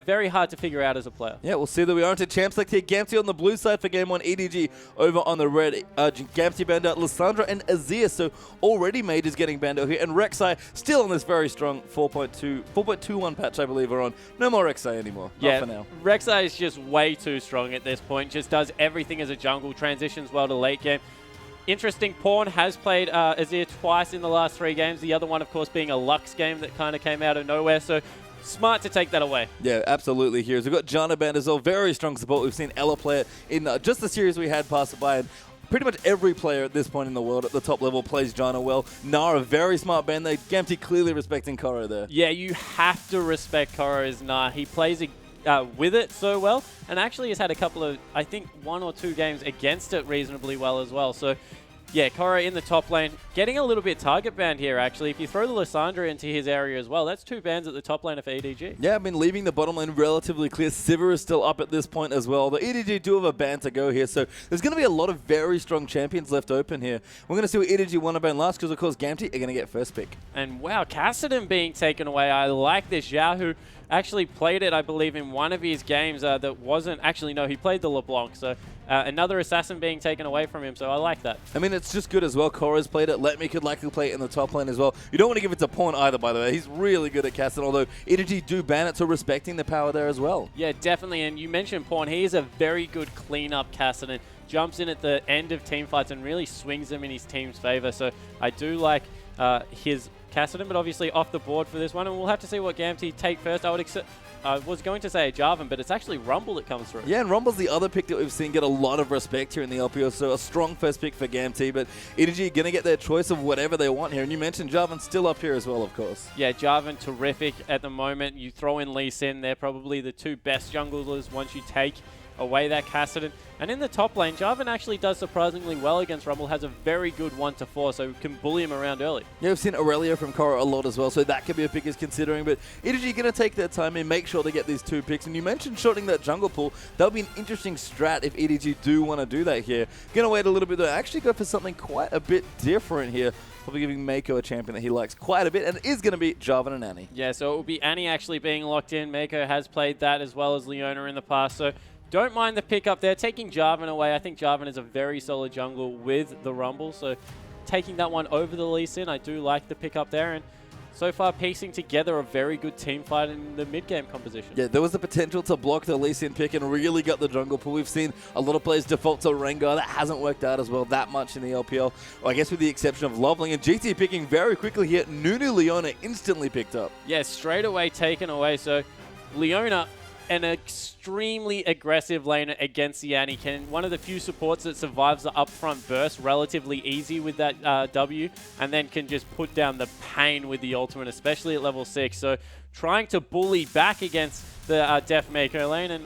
very hard to figure out as a player. Yeah, we'll see that we are into champ select here. Gamtee on the blue side for game 1, EDG over on the red. Gamtee banned out Lissandra and Azir, so already Mage is getting banned out here. And Rek'Sai still on this very strong 4.21 patch, I believe, are on. No more Rek'Sai anymore. Yeah, not for now. Rek'Sai is just way too strong at this point. Just does everything as a jungle, transitions well to late game. Interesting, Pawn has played Azir twice in the last 3 games. The other one, of course, being a Lux game that kind of came out of nowhere. So smart to take that away. Yeah, absolutely. Here, we've got Janna banned as well. Very strong support. We've seen Ella play it in just the series we had pass it by. And pretty much every player at this point in the world at the top level plays Janna well. Nara, very smart ban there. Gamtee clearly respecting Koro there. Yeah, you have to respect Koro's Nara. He plays with it so well, and actually has had a couple of, I think, 1 or 2 games against it reasonably well as well. So yeah, Koro in the top lane, getting a little bit target banned here actually. If you throw the Lissandra into his area as well, that's 2 bans at the top lane for EDG. Yeah, I mean, leaving the bottom lane relatively clear. Sivir is still up at this point as well. The EDG do have a ban to go here, so there's going to be a lot of very strong champions left open here. We're going to see what EDG want to ban last, because of course Gamtee are going to get first pick. And wow, Kassadin being taken away. I like this. Zhao, who actually played it, I believe, in one of his games that wasn't... Actually, no, he played the LeBlanc, so another assassin being taken away from him, so I like that. I mean, it's just good as well. Koro's played it. Let Me could likely play it in the top lane as well. You don't want to give it to Pawn either, by the way. He's really good at Kassadin, although EDG do ban it, so respecting the power there as well. Yeah, definitely. And you mentioned Pawn. He is a very good clean-up Kassadin. Jumps in at the end of team fights and really swings them in his team's favor. So I do like his Kassadin, but obviously off the board for this one. And we'll have to see what Gamtee take first. I was going to say Jarvan, but it's actually Rumble that comes through. Yeah, and Rumble's the other pick that we've seen get a lot of respect here in the LPL, so a strong first pick for Gamtee, but EDG going to get their choice of whatever they want here. And you mentioned Jarvan still up here as well, of course. Yeah, Jarvan terrific at the moment. You throw in Lee Sin, they're probably the 2 best junglers once you take away that Kassadin. And in the top lane, Jarvan actually does surprisingly well against Rumble, has a very good 1-4, so can bully him around early. Yeah, we've seen Aurelia from Koro a lot as well, so that could be a pick is considering, but EDG going to take their time and make sure they get these 2 picks. And you mentioned shorting that jungle pool. That would be an interesting strat if EDG do want to do that here. Going to wait a little bit, though. Actually go for something quite a bit different here. Probably giving Mako a champion that he likes quite a bit, and it is going to be Jarvan and Annie. Yeah, so it will be Annie actually being locked in. Mako has played that as well as Leona in the past, so don't mind the pick up there. Taking Jarvan away, I think Jarvan is a very solid jungle with the Rumble, so taking that one over the Lee Sin, I do like the pick up there, and so far piecing together a very good team fight in the mid-game composition. Yeah, there was the potential to block the Lee Sin pick and really got the jungle pool. We've seen a lot of players default to Rengar. That hasn't worked out as well that much in the LPL. Well, I guess with the exception of Loveling, and GT picking very quickly here. Nunu Leona instantly picked up. Yeah, straight away taken away, so Leona, an extremely aggressive laner against the Annie. One of the few supports that survives the upfront burst relatively easy with that W, and then can just put down the pain with the ultimate, especially at level 6. So trying to bully back against the Def Mako lane, and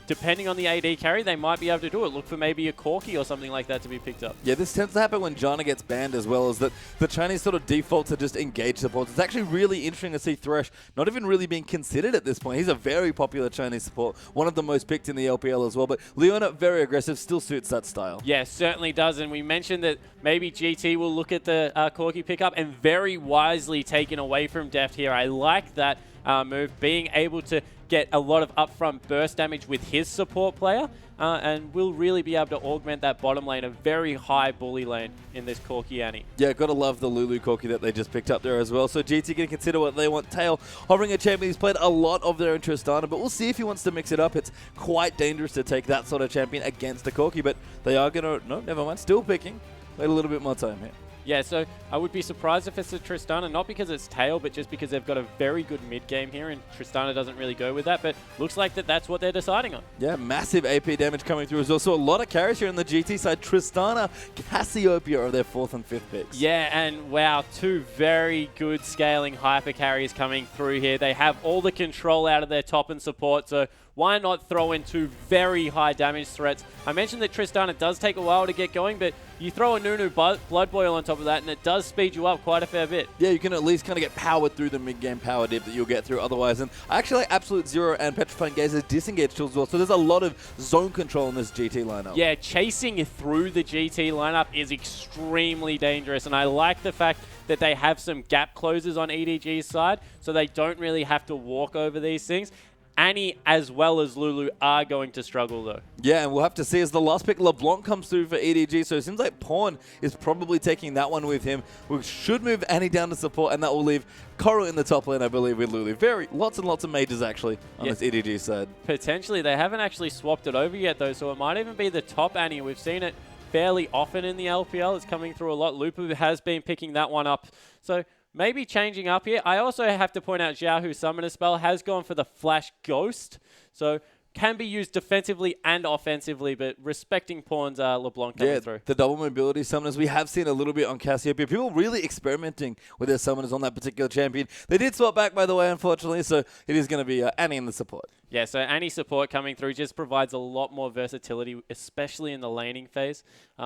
depending on the AD carry, they might be able to do it. Look for maybe a Corki or something like that to be picked up. Yeah, this tends to happen when Janna gets banned as well, is that the Chinese sort of default to just engage supports. It's actually really interesting to see Thresh not even really being considered at this point. He's a very popular Chinese support, one of the most picked in the LPL as well, but Leona, very aggressive, still suits that style. Yeah, certainly does, and we mentioned that maybe GT will look at the Corki pickup and very wisely taken away from Deft here. I like that move, being able to get a lot of upfront burst damage with his support player, and will really be able to augment that bottom lane, a very high bully lane in this Corki Annie. Yeah, gotta love the Lulu Corki that they just picked up there as well. So GT can consider what they want. Tail hovering a champion. He's played a lot of their in Tristana, but we'll see if he wants to mix it up. It's quite dangerous to take that sort of champion against a Corki, but they are gonna... No, never mind. Still picking. Wait a little bit more time here. Yeah, so I would be surprised if it's a Tristana, not because it's Tail, but just because they've got a very good mid-game here, and Tristana doesn't really go with that, but looks like that's what they're deciding on. Yeah, massive AP damage coming through as well. So a lot of carries here on the GT side. Tristana, Cassiopeia are their 4th and 5th picks. Yeah, and wow, 2 very good scaling hyper carries coming through here. They have all the control out of their top and support, so why not throw in 2 very high damage threats? I mentioned that Tristana does take a while to get going, but you throw a Nunu Blood Boil on top of that, and it does speed you up quite a fair bit. Yeah, you can at least kind of get powered through the mid-game power dip that you'll get through otherwise. And I actually like Absolute Zero and Petrifying Gaze as disengage tools as well, so there's a lot of zone control in this GT lineup. Yeah, chasing through the GT lineup is extremely dangerous, and I like the fact that they have some gap closers on EDG's side, so they don't really have to walk over these things. Annie as well as Lulu are going to struggle though. Yeah, and we'll have to see as the last pick, LeBlanc comes through for EDG, so it seems like Pawn is probably taking that one with him. We should move Annie down to support, and that will leave Coral in the top lane, I believe, with Lulu. Lots and lots of mages, actually, on this EDG side. Potentially. They haven't actually swapped it over yet, though, so it might even be the top Annie. We've seen it fairly often in the LPL. It's coming through a lot. Lupu has been picking that one up. So maybe changing up here. I also have to point out Xiao, whose summoner spell has gone for the Flash Ghost. So can be used defensively and offensively, but respecting Pawn's LeBlanc coming through. The double mobility summoners we have seen a little bit on Cassiopeia. People really experimenting with their summoners on that particular champion. They did swap back, by the way, unfortunately, so it is going to be Annie in the support. Yeah, so Annie support coming through just provides a lot more versatility, especially in the laning phase.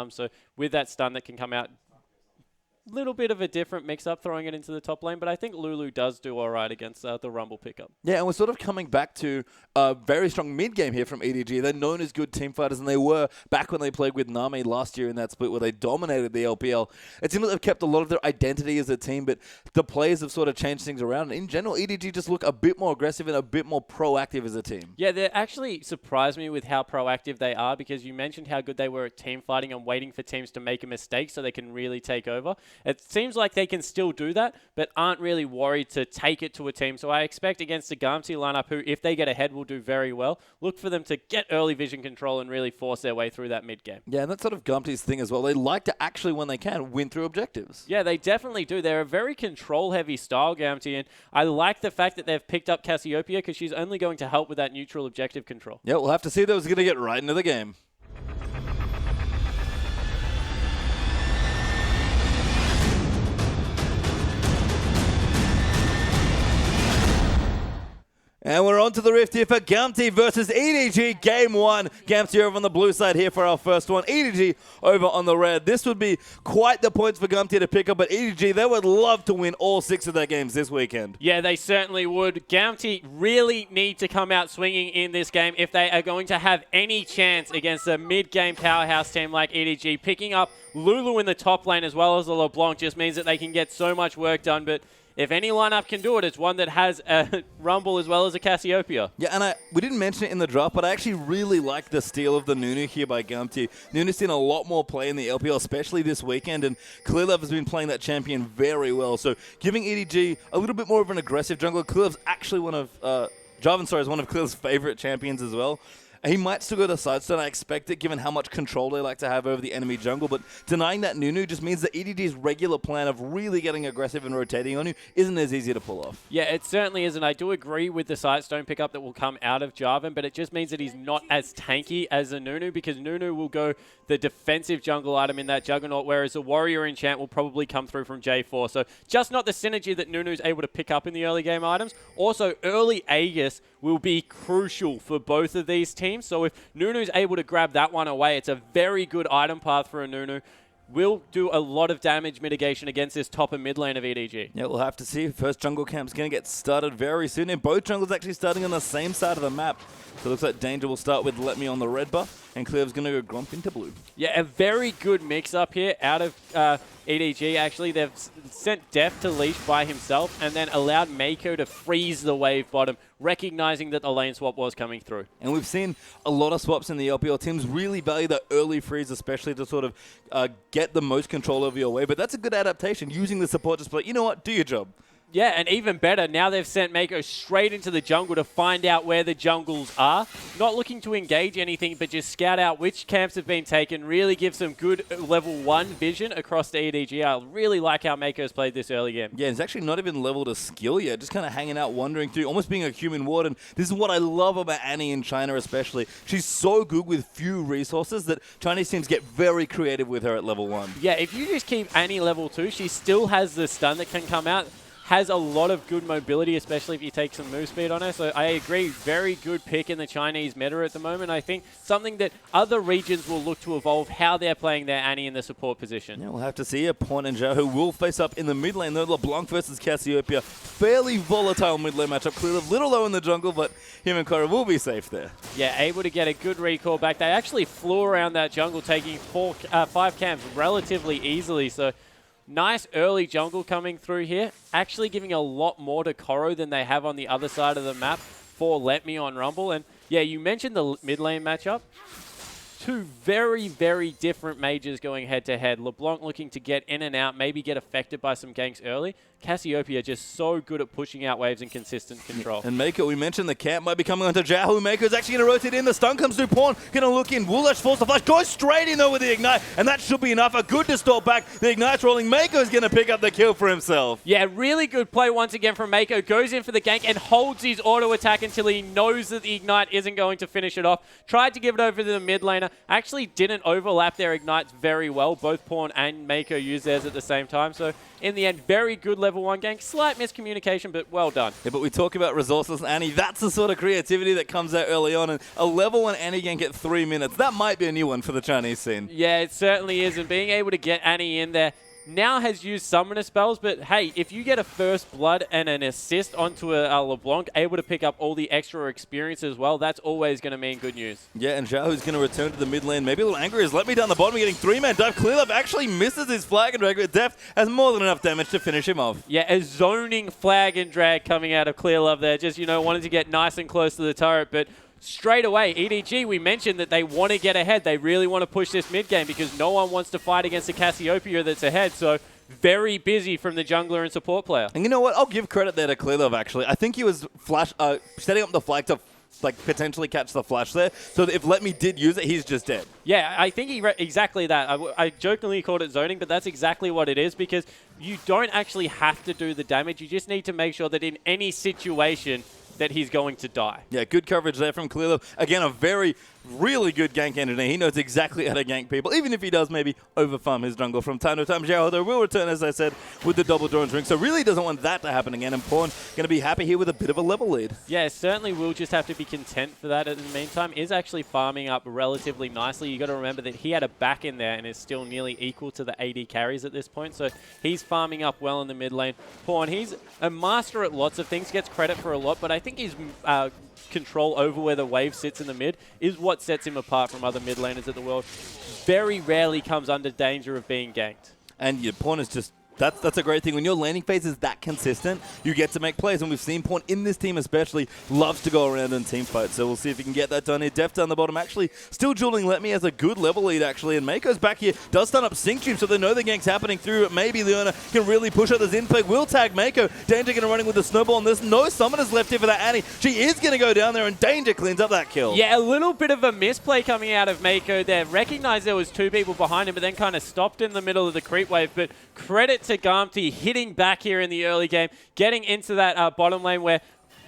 So with that stun that can come out, little bit of a different mix-up throwing it into the top lane, but I think Lulu does do all right against the Rumble pickup. Yeah, and we're sort of coming back to a very strong mid-game here from EDG. They're known as good team fighters, and they were back when they played with Nami last year in that split where they dominated the LPL. It seems like they've kept a lot of their identity as a team, but the players have sort of changed things around. In general, EDG just look a bit more aggressive and a bit more proactive as a team. Yeah, they actually surprised me with how proactive they are, because you mentioned how good they were at team fighting and waiting for teams to make a mistake so they can really take over. It seems like they can still do that, but aren't really worried to take it to a team. So I expect against the Gamtee lineup, who, if they get ahead, will do very well, look for them to get early vision control and really force their way through that mid-game. Yeah, and that's sort of Gamtee's thing as well. They like to actually, when they can, win through objectives. Yeah, they definitely do. They're a very control-heavy style, Gamtee, and I like the fact that they've picked up Cassiopeia because she's only going to help with that neutral objective control. Yeah, we'll have to see those going to get right into the game. And we're on to the rift here for Gamtee versus EDG, Game 1. Gamtee over on the blue side here for our first one. EDG over on the red. This would be quite the points for Gamtee to pick up, but EDG, they would love to win all 6 of their games this weekend. Yeah, they certainly would. Gamtee really need to come out swinging in this game if they are going to have any chance against a mid-game powerhouse team like EDG. Picking up Lulu in the top lane as well as the LeBlanc just means that they can get so much work done, but if any lineup can do it, it's one that has a Rumble as well as a Cassiopeia. Yeah, and we didn't mention it in the draft, but I actually really like the steal of the Nunu here by Gamtee. Nunu's seen a lot more play in the LPL, especially this weekend, and Clearlove has been playing that champion very well. So giving EDG a little bit more of an aggressive jungler. Clearlove's actually Jarvan, is one of Clearlove's favorite champions as well. He might still go to Sidestone, I expect it, given how much control they like to have over the enemy jungle. But denying that Nunu just means that EDG's regular plan of really getting aggressive and rotating on you isn't as easy to pull off. Yeah, it certainly isn't. I do agree with the Sidestone pickup that will come out of Jarvan, but it just means that he's not as tanky as a Nunu, because Nunu will go the defensive jungle item in that Juggernaut, whereas the Warrior Enchant will probably come through from J4. So just not the synergy that Nunu's able to pick up in the early game items. Also, early Aegis will be crucial for both of these teams. So if Nunu's able to grab that one away, it's a very good item path for a Nunu. Will do a lot of damage mitigation against this top and mid lane of EDG. Yeah, we'll have to see. First jungle camp's going to get started very soon. And both jungles actually starting on the same side of the map. So it looks like Danger will start with Let Me on the red buff, and Clear's going to go Gromp into blue. Yeah, a very good mix-up here out of EDG, actually. They've sent Def to leash by himself and then allowed Mako to freeze the wave bottom, recognizing that the lane swap was coming through. And we've seen a lot of swaps in the LPL. Teams really value the early freeze, especially to sort of get the most control over your wave. But that's a good adaptation, using the support just like, you know what, do your job. Yeah, and even better, now they've sent Mako straight into the jungle to find out where the jungles are. Not looking to engage anything, but just scout out which camps have been taken, really give some good level 1 vision across the EDG. I really like how Mako's played this early game. Yeah, it's actually not even leveled a skill yet, just kind of hanging out, wandering through, almost being a human ward. And this is what I love about Annie in China especially. She's so good with few resources that Chinese teams get very creative with her at level 1. Yeah, if you just keep Annie level 2, she still has the stun that can come out. Has a lot of good mobility, especially if you take some move speed on her. So I agree, very good pick in the Chinese meta at the moment. I think something that other regions will look to evolve how they're playing their Annie in the support position. Yeah, we'll have to see a Pawn and Zhao who will face up in the mid lane though. LeBlanc versus Cassiopeia. Fairly volatile mid lane matchup. Clearly a little low in the jungle, but him and Korra will be safe there. Yeah, able to get a good recall back. They actually flew around that jungle, taking 5 camps relatively easily. So nice early jungle coming through here, actually giving a lot more to Koro than they have on the other side of the map. for Let Me on Rumble. And yeah, you mentioned the mid lane matchup. Two very, very different majors going head-to-head. LeBlanc looking to get in and out, maybe get affected by some ganks early. Cassiopeia just so good at pushing out waves and consistent control. And Mako, we mentioned the camp might be coming onto Jahu. Mako's actually going to rotate in. The stun comes through Pawn. Going to look in. Woolash force the flash. Goes straight in though with the Ignite. And that should be enough. A good distort back. The Ignite's rolling. Mako's going to pick up the kill for himself. Yeah, really good play once again from Mako. Goes in for the gank and holds his auto attack until he knows that the Ignite isn't going to finish it off. Tried to give it over to the mid laner. Actually didn't overlap their Ignites very well. Both Pawn and Mako used theirs at the same time. So in the end, very good level 1 gank. Slight miscommunication, but well done. Yeah, but we talk about resources, Annie. That's the sort of creativity that comes out early on. And a level 1 Annie gank at 3 minutes. That might be a new one for the Chinese scene. Yeah, it certainly is. And being able to get Annie in there now has used summoner spells, but hey, if you get a first blood and an assist onto a LeBlanc, able to pick up all the extra experience as well, that's always going to mean good news. Yeah, and Zhao's going to return to the mid lane. Maybe a little angry as Let Me down the bottom, getting 3-man dive. Clearlove actually misses his flag and drag, but Deft has more than enough damage to finish him off. Yeah, a zoning flag and drag coming out of Clearlove there. Just, wanted to get nice and close to the turret, but straight away, EDG, we mentioned that they want to get ahead. They really want to push this mid game because no one wants to fight against a Cassiopeia that's ahead. So very busy from the jungler and support player. And you know what? I'll give credit there to Clearlove, actually. I think he was setting up the flag to potentially catch the flash there. So that if Let Me did use it, he's just dead. Yeah, I think exactly that. I jokingly called it zoning, but that's exactly what it is because you don't actually have to do the damage. You just need to make sure that in any situation that he's going to die. Yeah, good coverage there from Clearlove. Again, a really good gank engineer. He knows exactly how to gank people, even if he does maybe overfarm his jungle from time to time. Zhao, though, will return, as I said, with the double drone drink, so really doesn't want that to happen again, and Pawn going to be happy here with a bit of a level lead. Yeah, certainly will just have to be content for that. In the meantime, is actually farming up relatively nicely. You got to remember that he had a back in there and is still nearly equal to the AD carries at this point, so he's farming up well in the mid lane. Pawn, he's a master at lots of things, gets credit for a lot, but I think he's control over where the wave sits in the mid is what sets him apart from other mid laners of the world. Very rarely comes under danger of being ganked. And your Pawn is just... That's a great thing. When your laning phase is that consistent, you get to make plays. And we've seen Pawn in this team especially loves to go around and team fight. So we'll see if he can get that done here. Deft down the bottom actually still dueling Let Me as a good level lead actually. And Mako's back here. Does stun up Sync Tube so they know the gank's happening through. Maybe Leona can really push others in. Play will tag Mako. Danger going to run in with the snowball. And there's no summoners left here for that Annie. She is going to go down there and Danger cleans up that kill. Yeah, a little bit of a misplay coming out of Mako there. Recognized there was 2 people behind him, but then kind of stopped in the middle of the creep wave. But credit to Gamtee hitting back here in the early game, getting into that bottom lane where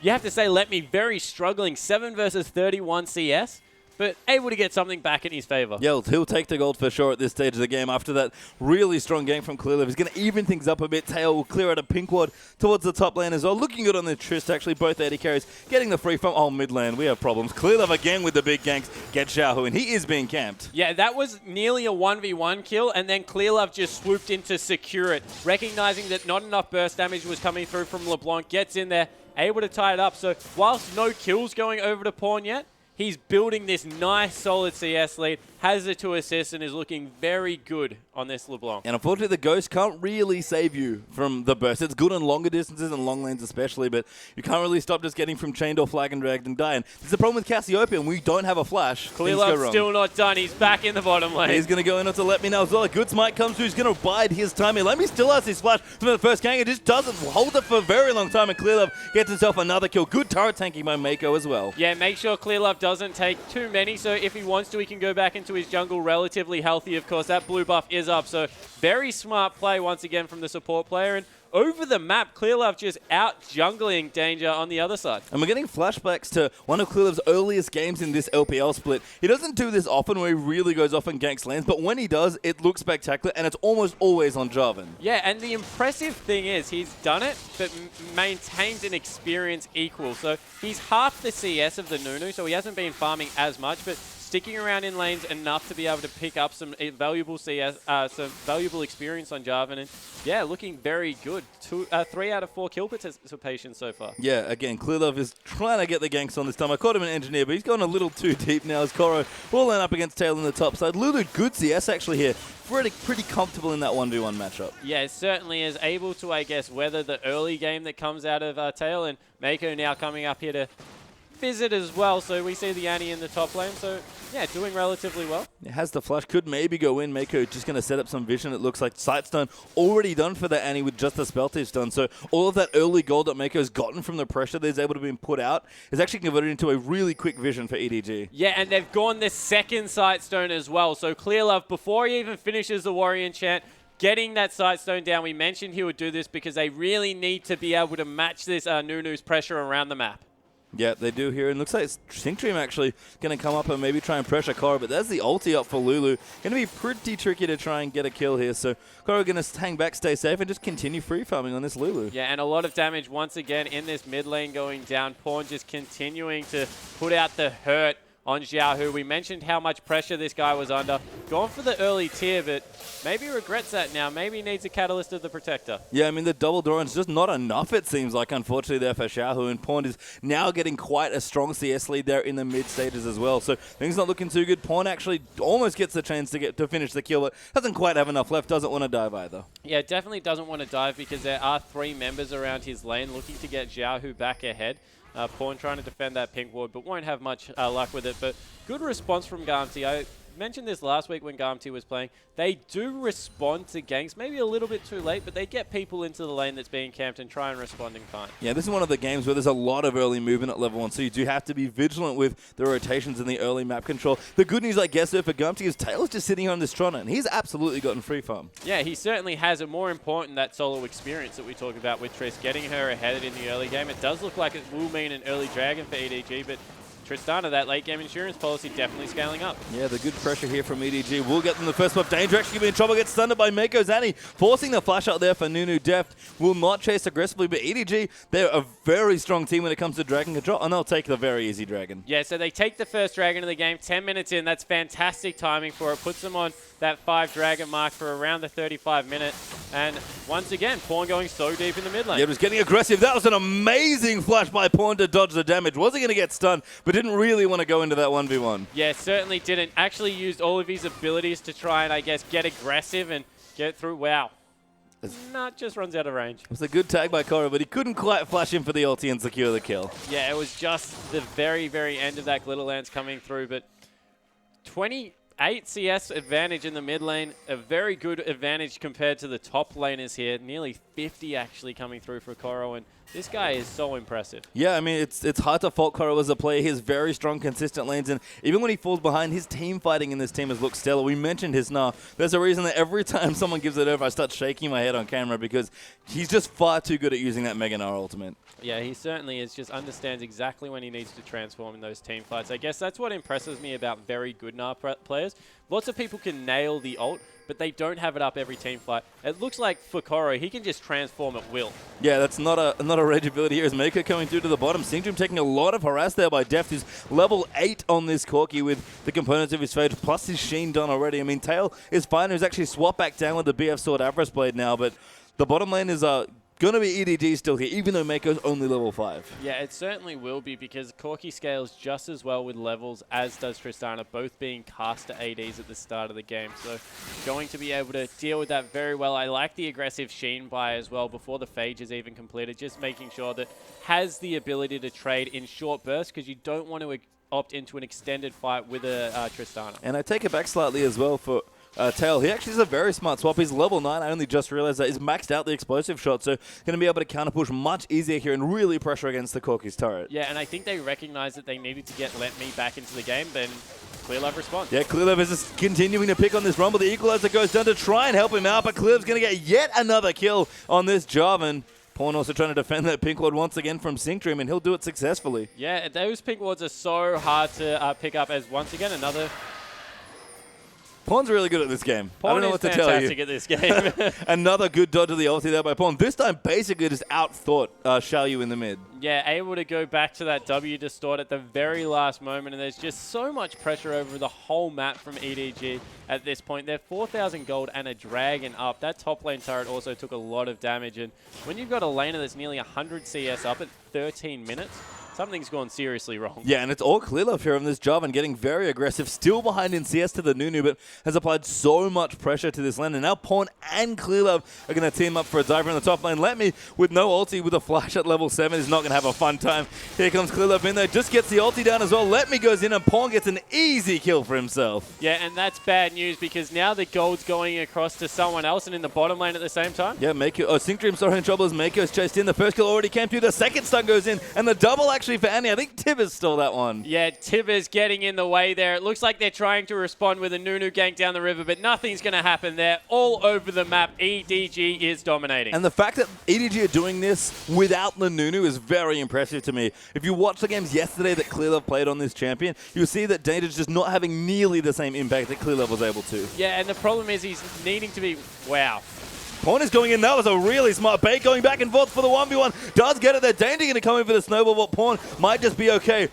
you have to say Let Me very struggling, 7 versus 31 CS, but able to get something back in his favor. Yeah, he'll take the gold for sure at this stage of the game. After that really strong game from Clearlove, he's going to even things up a bit. Tail will clear out a pink ward towards the top lane as well. Looking good on the Trist, actually. Both AD carries getting the free from mid lane. We have problems. Clearlove again with the big ganks. Get Xiaohu, and he is being camped. Yeah, that was nearly a 1v1 kill, and then Clearlove just swooped in to secure it. Recognizing that not enough burst damage was coming through from LeBlanc, gets in there, able to tie it up. So whilst no kills going over to Pawn yet, he's building this nice, solid CS lead, has the 2 assists, and is looking very good on this LeBlanc. And unfortunately, the Ghost can't really save you from the burst. It's good on longer distances and long lanes especially, but you can't really stop just getting from chained or flag and dragged and dying. This is the problem with Cassiopeia, and we don't have a flash. Clearlove's still not done. He's back in the bottom lane. He's going to go in onto Let Me now as well. A good smite comes through. He's going to bide his time here. Let Me still has his flash from the first gang. It just doesn't hold it for a very long time, and Clearlove gets himself another kill. Good turret tanking by Mako as well. Yeah, make sure Clearlove doesn't take too many, so if he wants to, he can go back into his jungle relatively healthy. Of course, that blue buff is up, so very smart play once again from the support player. And over the map, Clearlove just out-jungling Danger on the other side. And we're getting flashbacks to one of Clearlove's earliest games in this LPL split. He doesn't do this often where he really goes off and ganks lanes, but when he does, it looks spectacular, and it's almost always on Jarvan. Yeah, and the impressive thing is he's done it, but maintains an experience equal. So he's half the CS of the Nunu, so he hasn't been farming as much, but sticking around in lanes enough to be able to pick up some valuable CS, some valuable experience on Jarvan, and yeah, looking very good. 3 out of 4 kill participation so far. Yeah, again, Clearlove is trying to get the ganks on this time. I caught him an engineer, but he's gone a little too deep now as Koro will line up against Tail on the top side. Lulu, good CS actually here. Pretty comfortable in that 1v1 matchup. Yeah, it certainly is able to, I guess, weather the early game that comes out of Tail, and Mako now coming up here to visit as well, so we see the Annie in the top lane. So, yeah, doing relatively well. It has the flash, could maybe go in. Mako just going to set up some vision. It looks like sight stun already done for the Annie with just the spell tips done. So all of that early gold that Mako's gotten from the pressure that he's able to be put out is actually converted into a really quick vision for EDG. Yeah, and they've gone the second sight stone as well. So Clear Love, before he even finishes the Warrior Enchant, getting that sight stone down. We mentioned he would do this because they really need to be able to match this Nunu's pressure around the map. Yeah, they do here. And looks like Synctream actually going to come up and maybe try and pressure Korra. But there's the ulti up for Lulu. Going to be pretty tricky to try and get a kill here. So Korra going to hang back, stay safe, and just continue free farming on this Lulu. Yeah, and a lot of damage once again in this mid lane going down. Pawn just continuing to put out the hurt on Xiaohu. We mentioned how much pressure this guy was under. Gone for the early tier, but maybe regrets that now. Maybe needs a catalyst of the Protector. Yeah, I mean, the double Doran's just not enough, it seems like, unfortunately, there for Xiaohu. And Pawn is now getting quite a strong CS lead there in the mid stages as well. So things not looking too good. Pawn actually almost gets the chance to finish the kill, but doesn't quite have enough left. Doesn't want to dive either. Yeah, definitely doesn't want to dive because there are 3 members around his lane looking to get Xiaohu back ahead. Pawn trying to defend that pink ward, but won't have much luck with it. But good response from Gamtee. I mentioned this last week when Gamtee was playing. They do respond to ganks, maybe a little bit too late, but they get people into the lane that's being camped and try and respond in kind. Yeah, this is one of the games where there's a lot of early movement at level 1, so you do have to be vigilant with the rotations and the early map control. The good news, I guess, though, for Gamtee is Taylor's just sitting here on this Trona, and he's absolutely gotten free farm. Yeah, he certainly has. And more important, that solo experience that we talk about with Triss, getting her ahead in the early game. It does look like it will mean an early dragon for EDG, but Tristana, that late game insurance policy definitely scaling up. Yeah, the good pressure here from EDG will get them the first buff. Danger actually going to be in trouble, gets stunned by Mako Zanny, forcing the flash out there for Nunu Deft. Will not chase aggressively, but EDG, they're a very strong team when it comes to dragon control, and they'll take the very easy dragon. Yeah, so they take the first dragon of the game, 10 minutes in. That's fantastic timing for it. Puts them on that 5 dragon mark for around the 35 minute. And once again, Pawn going so deep in the mid lane. Yeah, it was getting aggressive. That was an amazing flash by Pawn to dodge the damage. Wasn't going to get stunned, but didn't really want to go into that 1v1. Yeah, certainly didn't. Actually used all of his abilities to try and, I guess, get aggressive and get through. Wow. Nah, just runs out of range. It was a good tag by Korra, but he couldn't quite flash in for the ulti and secure the kill. Yeah, it was just the very, very end of that Glitter Lance coming through, but 28 CS advantage in the mid lane, a very good advantage compared to the top laners here. Nearly 50 actually coming through for Korra, and this guy is so impressive. Yeah, I mean, it's hard to fault Korra as a player. He has very strong, consistent lanes, and even when he falls behind, his team fighting in this team has looked stellar. We mentioned his Gnar. There's a reason that every time someone gives it over, I start shaking my head on camera because he's just far too good at using that Mega Gnar ultimate. Yeah, he certainly is. Just understands exactly when he needs to transform in those team fights. I guess that's what impresses me about very good Gnar players. Lots of people can nail the ult, but they don't have it up every team fight. It looks like for Korra, he can just transform at will. Yeah, that's not a rage ability here. Is Mako coming through to the bottom. Synctream taking a lot of harass there by Deft, who's level 8 on this Corki with the components of his Phage, plus his Sheen done already. I mean, Tail is fine. He's actually swapped back down with the BF Sword Avarice Blade now, but the bottom lane is going to be EDG still here, even though Mako's only level 5. Yeah, it certainly will be because Corki scales just as well with levels as does Tristana, both being caster ADs at the start of the game. So going to be able to deal with that very well. I like the aggressive Sheen buy as well before the Phage is even completed, just making sure that has the ability to trade in short bursts because you don't want to opt into an extended fight with a Tristana. And I take it back slightly as well for Tail. He actually is a very smart swap. He's level 9. I only just realized that. He's maxed out the explosive shot, so going to be able to counter push much easier here and really pressure against the Corki's turret. Yeah, and I think they recognized that they needed to get Let Me back into the game, then Clear Love responds. Yeah, Clear Love is just continuing to pick on this Rumble. The Equalizer goes down to try and help him out, but Clear Love's going to get yet another kill on this job, and Pawn also trying to defend that pink ward once again from Synctream, and he'll do it successfully. Yeah, those pink wards are so hard to pick up as once again another... Pawn's really good at this game. Pawn I don't know what to tell you. fantastic at this game. Another good dodge of the ulti there by Pawn. This time basically just outthought Xiaoyu in the mid. Yeah, able to go back to that W distort at the very last moment, and there's just so much pressure over the whole map from EDG at this point. They're 4,000 gold and a dragon up. That top lane turret also took a lot of damage, and when you've got a laner that's nearly 100 CS up at 13 minutes, something's gone seriously wrong. Yeah, and it's all Clearlove here on this job and getting very aggressive. Still behind in CS to the Nunu, but has applied so much pressure to this lane. And now Pawn and Clearlove are going to team up for a diver in the top lane. Let Me, with no ulti, with a flash at level 7, is not going to have a fun time. Here comes Clearlove in there, just gets the ulti down as well. Let Me goes in and Pawn gets an easy kill for himself. Yeah, and that's bad news because now the gold's going across to someone else and in the bottom lane at the same time. Yeah, Syncdream's already in trouble as Mako's chased in. The first kill already came through. The second stun goes in, and the double actually for Annie. I think Tibbers stole that one. Yeah, Tibbers getting in the way there. It looks like they're trying to respond with a Nunu gank down the river, but nothing's going to happen there. All over the map, EDG is dominating. And the fact that EDG are doing this without the Nunu is very impressive to me. If you watch the games yesterday that Clearlove played on this champion, you'll see that Danger's just not having nearly the same impact that Clearlove was able to. Yeah, and the problem is he's needing to be... Wow. Pawn is going in. That was a really smart bait, going back and forth for the 1v1. Does get it there. Danger going to come in for the snowball, but Pawn might just be okay.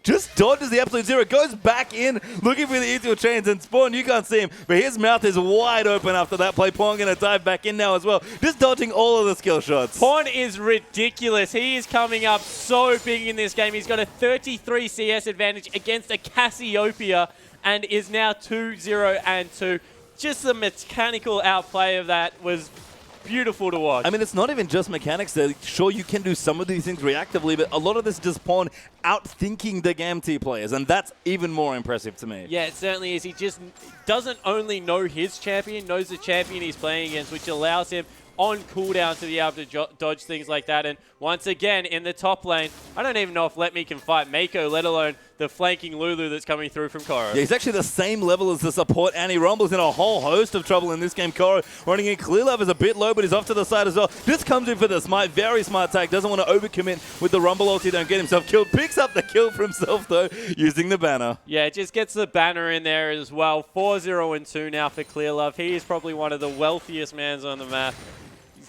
Just dodges the absolute zero, goes back in, looking for the ethereal chains, and Spawn, you can't see him, but his mouth is wide open after that play. Pawn going to dive back in now as well, just dodging all of the skill shots. Pawn is ridiculous. He is coming up so big in this game. He's got a 33 CS advantage against a Cassiopeia and is now 2-0-2. Just the mechanical outplay of that was beautiful to watch. I mean, it's not even just mechanics there. Sure, you can do some of these things reactively, but a lot of this is just Pawn outthinking the Gamtee players, and that's even more impressive to me. Yeah, it certainly is. He just doesn't only know his champion, knows the champion he's playing against, which allows him on cooldown to be able to dodge things like that. And once again, in the top lane, I don't even know if Let Me can fight Mako, let alone the flanking Lulu that's coming through from Koro. Yeah, he's actually the same level as the support. Annie Rumble's in a whole host of trouble in this game. Koro running in. Clearlove is a bit low, but he's off to the side as well. This comes in for the smite. Very smart tag. Doesn't want to overcommit with the Rumble ulti. Don't get himself killed. Picks up the kill for himself, though, using the banner. Yeah, it just gets the banner in there as well. 4-0-2 now for Clearlove. He is probably one of the wealthiest mans on the map.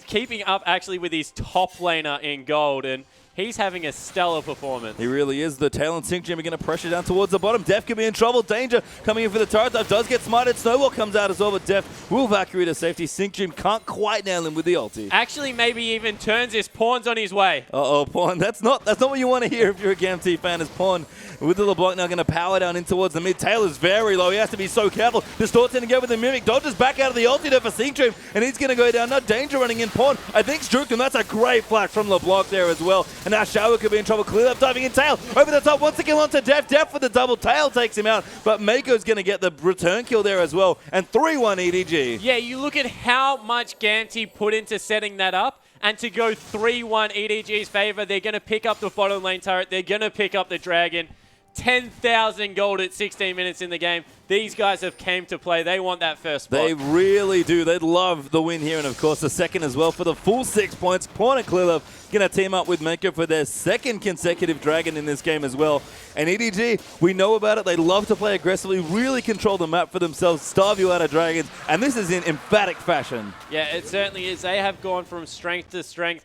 Keeping up actually with his top laner in gold, and he's having a stellar performance. He really is. The Tail and Syncdream are going to pressure down towards the bottom. Def could be in trouble. Danger coming in for the turret dive. Does get smited. Snowball comes out as well, but Def will Valkyrie to safety. Syncdream can't quite nail him with the ulti. Actually, maybe even turns his Pawn's on his way. Uh-oh, Pawn. That's not what you want to hear if you're a Gamtee fan. Is Pawn with the LeBlanc now going to power down in towards the mid. Tail is very low. He has to be so careful. Distort's going to go with the Mimic. Dodges back out of the ulti there for Syncdream, and he's going to go down. Now Danger running in. Pawn, I think, struked him. That's a great flash from LeBlanc there as well. And now Shower could be in trouble. Clearlove diving in. Tail over the top. Wants to kill onto Def. Def for the double. Tail takes him out, but Mako's going to get the return kill there as well. And 3-1 EDG. Yeah, you look at how much Gamtee put into setting that up, and to go 3-1 EDG's favor, they're going to pick up the bottom lane turret. They're going to pick up the dragon. 10,000 gold at 16 minutes in the game. These guys have came to play. They want that first spot. They really do. They'd love the win here, and of course the second as well for the full 6 points. Pawn and Clearlove going to team up with Mako for their second consecutive dragon in this game as well. And EDG, we know about it. They love to play aggressively, really control the map for themselves, starve you out of dragons, and this is in emphatic fashion. Yeah, it certainly is. They have gone from strength to strength.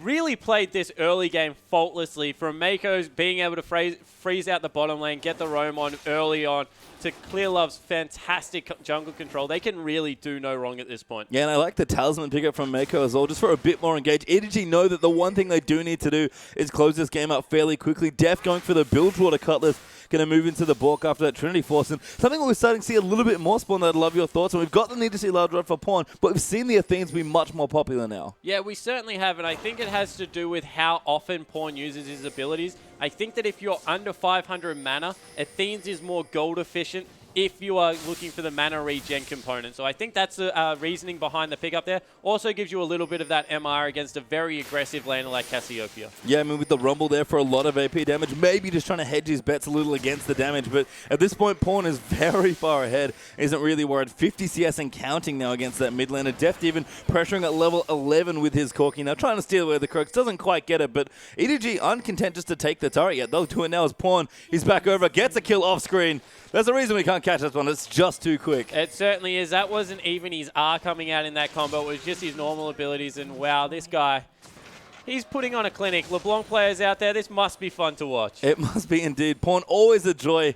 Really played this early game faultlessly, from Mako's being able to freeze out the bottom lane, get the roam on early on, to Clearlove's fantastic jungle control. They can really do no wrong at this point. Yeah, and I like the talisman pickup from Mako as well, just for a bit more engaged. EDG know that the one thing they do need to do is close this game up fairly quickly. Def going for the Bilgewater Cutlass, going to move into the Bork after that Trinity Force. And something we're starting to see a little bit more, Spawn, that I'd love your thoughts on. We've got the need to see large rod for Pawn, but we've seen the Athenes be much more popular now. Yeah, we certainly have, and I think it has to do with how often Pawn uses his abilities. I think that if you're under 500 mana, Athenes is more gold efficient if you are looking for the mana regen component. So I think that's the reasoning behind the pickup there. Also gives you a little bit of that MR against a very aggressive laner like Cassiopeia. Yeah, I mean, with the Rumble there for a lot of AP damage, maybe just trying to hedge his bets a little against the damage. But at this point, Pawn is very far ahead. Isn't really worried. 50 CS and counting now against that mid laner. Deft even pressuring at level 11 with his Corki. Now trying to steal away the Croaks. Doesn't quite get it, but EDG uncontent just to take the turret yet. They'll do it now as Pawn. He's back over, gets a kill off screen. There's a reason we can't catch this one. It's just too quick. It certainly is. That wasn't even his R coming out in that combo. It was just his normal abilities. And wow, this guy, he's putting on a clinic. LeBlanc players out there, this must be fun to watch. It must be indeed. Pawn, always a joy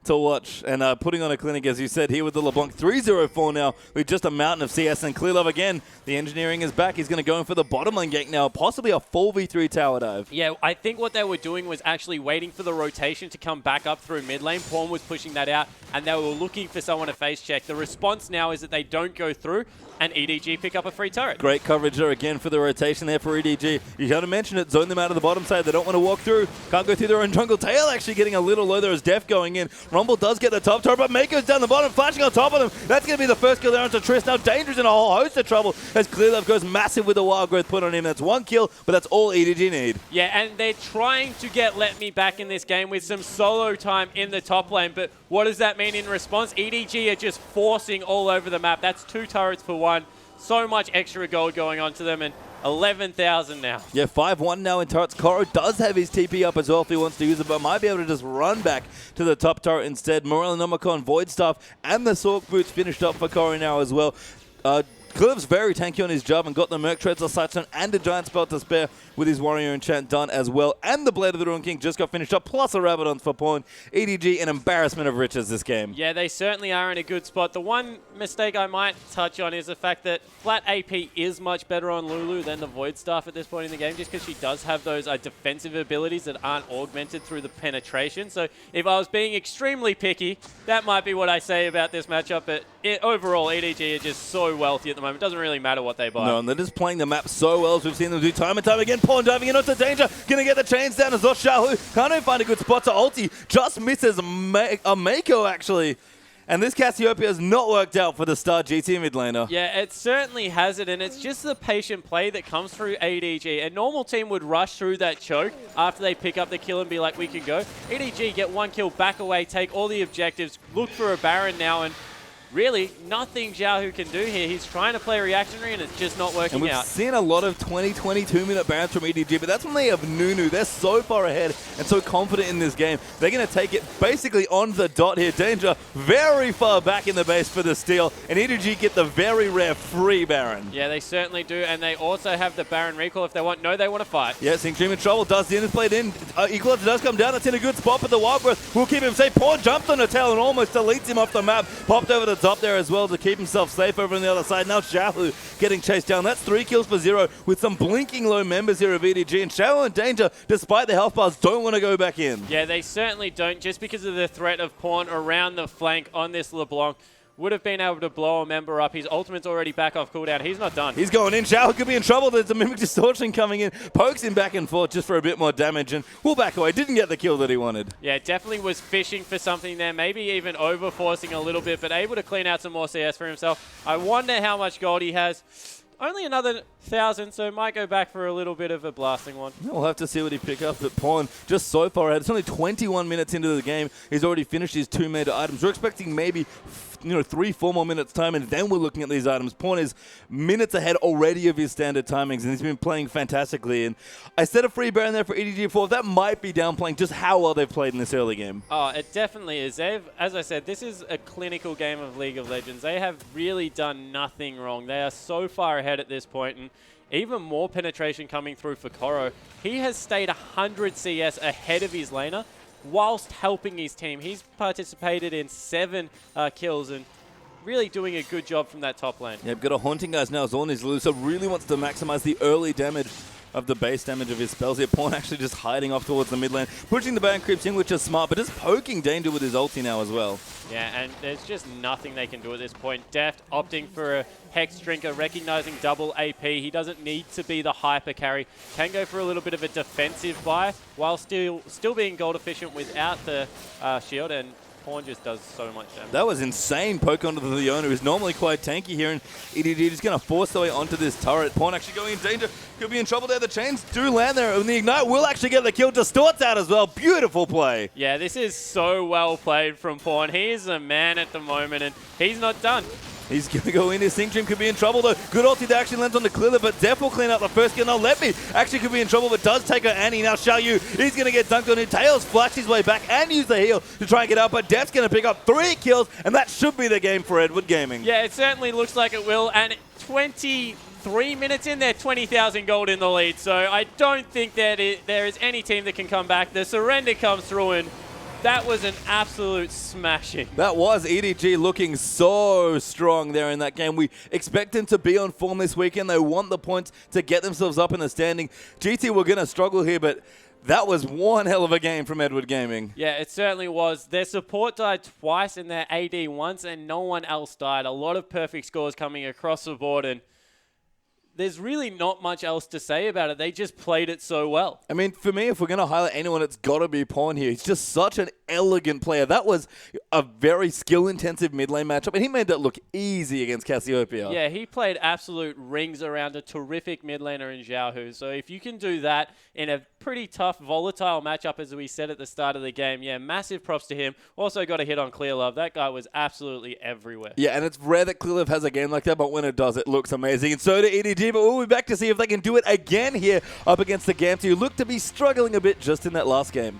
to watch. And putting on a clinic, as you said, here with the LeBlanc 3-0-4 now with just a mountain of CS. And Clearlove again, the engineering is back. He's going to go in for the bottom lane gank now, possibly a 4v3 tower dive. Yeah, I think what they were doing was actually waiting for the rotation to come back up through mid lane. Pawn was pushing that out, and they were looking for someone to face check. The response now is that they don't go through, and EDG pick up a free turret. Great coverage there again for the rotation there for EDG. You got to mention it, zone them out of the bottom side. They don't want to walk through. Can't go through their own jungle. Tail actually getting a little low there as Def going in. Rumble does get the top turret, but Mako's down the bottom, flashing on top of them. That's going to be the first kill there onto Triss. Now Danger's in a whole host of trouble as Clearlove goes massive with the wild growth put on him. That's one kill, but that's all EDG need. Yeah, and they're trying to get Let Me back in this game with some solo time in the top lane, but what does that mean in response? EDG are just forcing all over the map. That's 2 turrets for 1. So much extra gold going on to them, and 11,000 now. Yeah, 5-1 now in turrets. Koro does have his TP up as well if he wants to use it, but might be able to just run back to the top turret instead. Morellonomicon, Void Staff, and the Sork Boots finished up for Koro now as well. Clearlove's very tanky on his job and got the Merc Treads, a Sightstone, and a Giant Spell to spare with his Warrior Enchant done as well. And the Blade of the Ruin King just got finished up, plus a Rabadon for Pawn. EDG, an embarrassment of riches this game. Yeah, they certainly are in a good spot. The one mistake I might touch on is the fact that flat AP is much better on Lulu than the Void Staff at this point in the game, just because she does have those defensive abilities that aren't augmented through the penetration. So if I was being extremely picky, that might be what I say about this matchup. But overall, EDG are just so wealthy at the moment. It doesn't really matter what they buy. No, and they're just playing the map so well, as we've seen them do time and time again. Pawn diving in onto Danger, gonna get the chains down as well. Xiaohu can't even find a good spot to ulti, just misses a Mako actually. And this Cassiopeia has not worked out for the star GT mid laner. Yeah, it certainly has it, and it's just the patient play that comes through EDG. A normal team would rush through that choke after they pick up the kill and be like, we can go. EDG get 1 kill, back away, take all the objectives, look for a Baron now, and really, nothing Xiaohu can do here. He's trying to play reactionary, and it's just not working out. We've seen a lot of 20, 22-minute Barons from EDG, but that's when they have Nunu. They're so far ahead and so confident in this game. They're going to take it basically on the dot here. Danger very far back in the base for the steal, and EDG get the very rare free Baron. Yeah, they certainly do, and they also have the Baron recall if they want. No, they want to fight. Yeah, Singstream in trouble. Does the played in. Equalizer does come down. It's in a good spot, but the Wild Growth will keep him safe. Pawn jumped on the tail and almost deletes him off the map. Popped over the top there as well to keep himself safe over on the other side. Now Xiaohu getting chased down. That's 3 kills for 0 with some blinking low members here of EDG. And Xiaohu and Danger, despite the health bars, don't want to go back in. Yeah, they certainly don't, just because of the threat of Pawn around the flank on this LeBlanc. Would have been able to blow a member up. His ultimate's already back off cooldown. He's not done. He's going in. Xiao could be in trouble. There's a Mimic Distortion coming in. Pokes him back and forth just for a bit more damage, and will back away. Didn't get the kill that he wanted. Yeah, definitely was fishing for something there. Maybe even over-forcing a little bit, but able to clean out some more CS for himself. I wonder how much gold he has. Only another 1,000, so might go back for a little bit of a blasting one. We'll have to see what he picks up at Pawn. Just so far ahead. It's only 21 minutes into the game. He's already finished his 2 meta items. We're expecting maybe 3-4 more minutes time, and then we're looking at these items. Pawn is minutes ahead already of his standard timings, and he's been playing fantastically. And I set a free Baron there for EDG4. That might be downplaying just how well they've played in this early game. Oh, it definitely is. As I said, this is a clinical game of League of Legends. They have really done nothing wrong. They are so far ahead at this point, and even more penetration coming through for Koro. He has stayed 100 CS ahead of his laner whilst helping his team. He's participated in 7 kills and really doing a good job from that top lane. Yeah, we've got a Haunting Guys now. Zorn is loose, so really wants to maximize the early damage of the base damage of his spells here. Pawn actually just hiding off towards the mid lane, pushing the Baron creeps in, which is smart, but just poking Danger with his ulti now as well. Yeah, and there's just nothing they can do at this point. Deft opting for a Hex Drinker, recognizing double AP. He doesn't need to be the hyper carry. Can go for a little bit of a defensive buy while still being gold efficient without the shield, and Pawn just does so much damage. That was insane poke onto the Leona, who's normally quite tanky here, and EDG just going to force their way onto this turret. Pawn actually going in danger. Could be in trouble there. The chains do land there, and the Ignite will actually get the kill. Distorts out as well. Beautiful play. Yeah, this is so well played from Pawn. He is a man at the moment, and he's not done. He's going to go in. His Sync Dream could be in trouble, though. Good ulti that actually lands on the Clearlove, but Def will clean out the first kill. Now, Let Me actually could be in trouble, but does take her Annie. Now, Xiaoyu, he's going to get dunked on him. Tails flash his way back and use the heal to try and get out, but Def's going to pick up 3 kills, and that should be the game for Edward Gaming. Yeah, it certainly looks like it will, and 23 minutes in, they're 20,000 gold in the lead, so I don't think that there is any team that can come back. The surrender comes through, and That was an absolute smashing. That was EDG looking so strong there in that game. We expect them to be on form this weekend. They want the points to get themselves up in the standing. GT were going to struggle here, but that was one hell of a game from Edward Gaming. Yeah, it certainly was. Their support died twice and their AD once, and no one else died. A lot of perfect scores coming across the board, and there's really not much else to say about it. They just played it so well. I mean, for me, if we're going to highlight anyone, it's got to be Pawn here. He's just such an elegant player. That was a very skill-intensive mid-lane matchup, and he made that look easy against Cassiopeia. Yeah, he played absolute rings around a terrific mid laner in Xiaohu. So if you can do that in a pretty tough, volatile matchup, as we said at the start of the game, yeah, massive props to him. Also got a hit on Clearlove. That guy was absolutely everywhere. Yeah, and it's rare that Clearlove has a game like that, but when it does, it looks amazing. And so do EDG, but we'll be back to see if they can do it again here up against the Gamtee, who look to be struggling a bit just in that last game.